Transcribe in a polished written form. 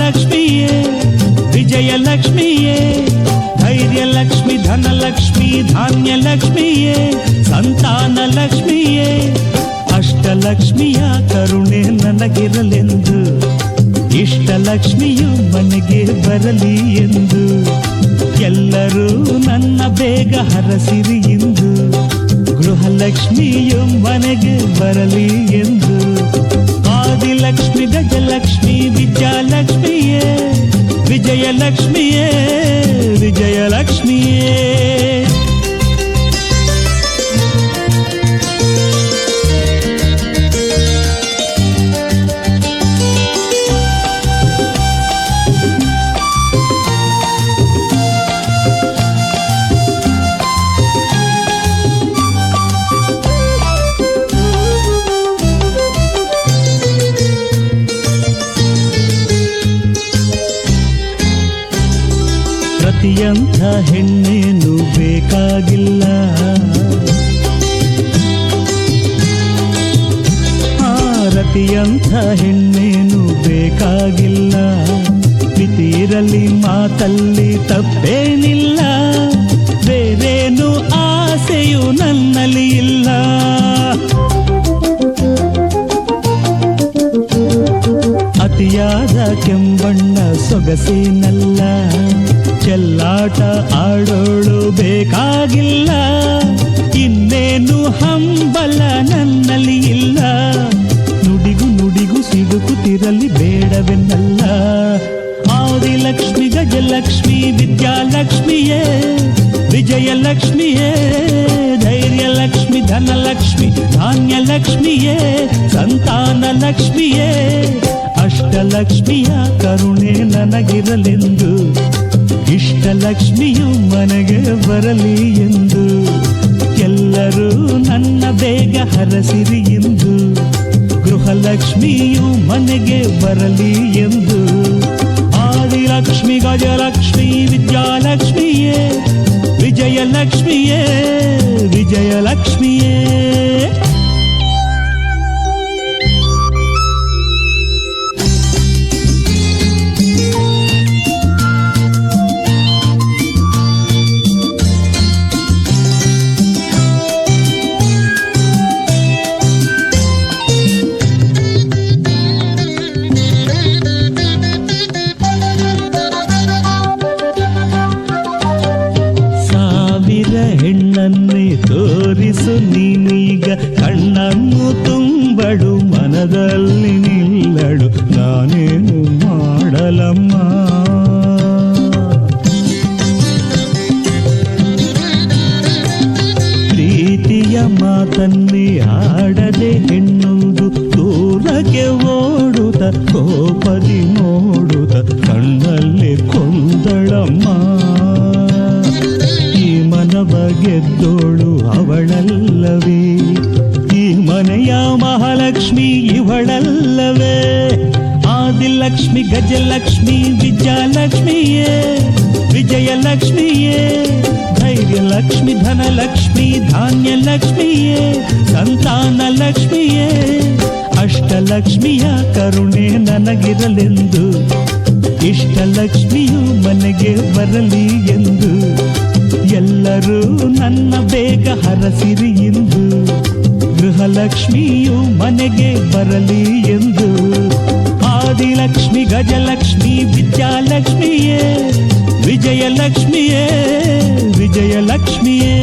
ಲಕ್ಷ್ಮಿಯೇ ವಿಜಯಲಕ್ಷ್ಮಿಯೇ ಧೈರ್ಯಲಕ್ಷ್ಮಿ ಧನಲಕ್ಷ್ಮಿ ಧಾನ್ಯಲಕ್ಷ್ಮಿಯೇ ಸಂತಾನ ಲಕ್ಷ್ಮಿಯೇ ಅಷ್ಟಲಕ್ಷ್ಮಿಯ ಕರುಣೆ ನನಗಿರಲೆಂದು ಇಷ್ಟಲಕ್ಷ್ಮಿಯು ಮನೆಗೆ ಬರಲಿ ಎಂದು ಎಲ್ಲರೂ ನನ್ನ ಬೇಗ ಹರಸಿರಿ ಎಂದು ಗೃಹಲಕ್ಷ್ಮಿಯು ಮನೆಗೆ ಬರಲಿ ಎಂದು ಆದಿಲಕ್ಷ್ಮಿ ಗಜಲಕ್ಷ್ಮಿ ವಿದ್ಯಾಲಕ್ಷ್ಮಿಯೇ ವಿಜಯಲಕ್ಷ್ಮಿಯೇ ವಿಜಯಲಕ್ಷ್ಮಿಯೇ ಪ್ರತಿಯಂಥ ಹೆಣ್ಣೇನು ಬೇಕಾಗಿಲ್ಲ ರತಿಯಂಥ ಹೆಣ್ಣೇನು ಬೇಕಾಗಿಲ್ಲ ಮಿತಿಯಿರಲಿ ಮಾತಲ್ಲಿ ತಪ್ಪೇನಿಲ್ಲ ಬೇರೇನು ಆಸೆಯು ನನ್ನಲ್ಲಿ ಇಲ್ಲ ಅತಿಯಾದ ಕೆಂಬಣ್ಣ ಸೊಗಸೇನಲ್ಲ ಚೆಲ್ಲಾಟ ಆಡೋಳು ಬೇಕಾಗಿಲ್ಲ ಇನ್ನೇನು ಹಂಬಲ ನನ್ನಲ್ಲಿ ಇಲ್ಲ ನುಡಿಗು ನುಡಿಗು ಸಿಡುಕುತ್ತಿರಲಿ ಬೇಡವೆನ್ನಲ್ಲ ಆದಿಲಕ್ಷ್ಮಿ ಗಜಲಕ್ಷ್ಮಿ ವಿದ್ಯಾಲಕ್ಷ್ಮಿಯೇ ವಿಜಯಲಕ್ಷ್ಮಿಯೇ ಧೈರ್ಯಲಕ್ಷ್ಮಿ ಧನಲಕ್ಷ್ಮಿ ಧಾನ್ಯಲಕ್ಷ್ಮಿಯೇ ಸಂತಾನ ಲಕ್ಷ್ಮಿಯೇ ಅಷ್ಟಲಕ್ಷ್ಮಿಯ ಕರುಣೆ ನನಗಿರಲೆಂದು ಇಷ್ಟಲಕ್ಷ್ಮಿಯು ಮನೆಗೆ ಬರಲಿ ಎಂದು ಎಲ್ಲರೂ ನನ್ನ ಬೇಗ ಹರಸಿರಿ ಎಂದು ಗೃಹಲಕ್ಷ್ಮಿಯು ಮನೆಗೆ ಬರಲಿ ಎಂದು ಆದಿಲಕ್ಷ್ಮಿ ಗಜಲಕ್ಷ್ಮಿ ವಿದ್ಯಾಲಕ್ಷ್ಮಿಯೇ ವಿಜಯಲಕ್ಷ್ಮಿಯೇ ವಿಜಯಲಕ್ಷ್ಮಿಯೇ ಹೆಣ್ಣನ್ನೇ ತೋರಿಸು ನೀನೀಗ ಕಣ್ಣನ್ನು ತುಂಬಡು ಮನದಲ್ಲಿ ನಿಲ್ಲಡು ನಾನೇನು ಮಾಡಲಮ್ಮ ಪ್ರೀತಿಯ ಮಾತನ್ನೇ ಆಡದೆ ಹೆಣ್ಣುವುದು ದೂರಕ್ಕೆ ಓಡುತ್ತ ಕೋಪದಿ ನೋಡುತ್ತ ಕಣ್ಣಲ್ಲಿ ಕೊಂದಳಮ್ಮ ಮನವ ಗೆದ್ದೋಳು ಅವಳಲ್ಲವೇ ಈ ಮನೆಯ ಮಹಾಲಕ್ಷ್ಮಿ ಇವಳಲ್ಲವೇ ಆದಿಲಕ್ಷ್ಮಿ ಗಜಲಕ್ಷ್ಮಿ ವಿದ್ಯಾಲಕ್ಷ್ಮಿಯೇ ವಿಜಯಲಕ್ಷ್ಮಿಯೇ ಧೈರ್ಯಲಕ್ಷ್ಮಿ ಧನಲಕ್ಷ್ಮಿ ಧಾನ್ಯಲಕ್ಷ್ಮಿಯೇ ಸಂತಾನ ಲಕ್ಷ್ಮಿಯೇ ಅಷ್ಟಲಕ್ಷ್ಮಿಯ ಕರುಣೆ ನನಗಿರಲೆಂದು ಇಷ್ಟಲಕ್ಷ್ಮಿಯು ಮನೆಗೆ ಬರಲಿ ಎಂದು ಎಲ್ಲರೂ ನನ್ನ ಬೇಗ ಹರಸಿರಿ ಎಂದು ಗೃಹಲಕ್ಷ್ಮಿಯು ಮನೆಗೆ ಬರಲಿ ಎಂದು ಆದಿಲಕ್ಷ್ಮಿ ಗಜಲಕ್ಷ್ಮಿ ವಿದ್ಯಾಲಕ್ಷ್ಮಿಯೇ ವಿಜಯಲಕ್ಷ್ಮಿಯೇ ವಿಜಯಲಕ್ಷ್ಮಿಯೇ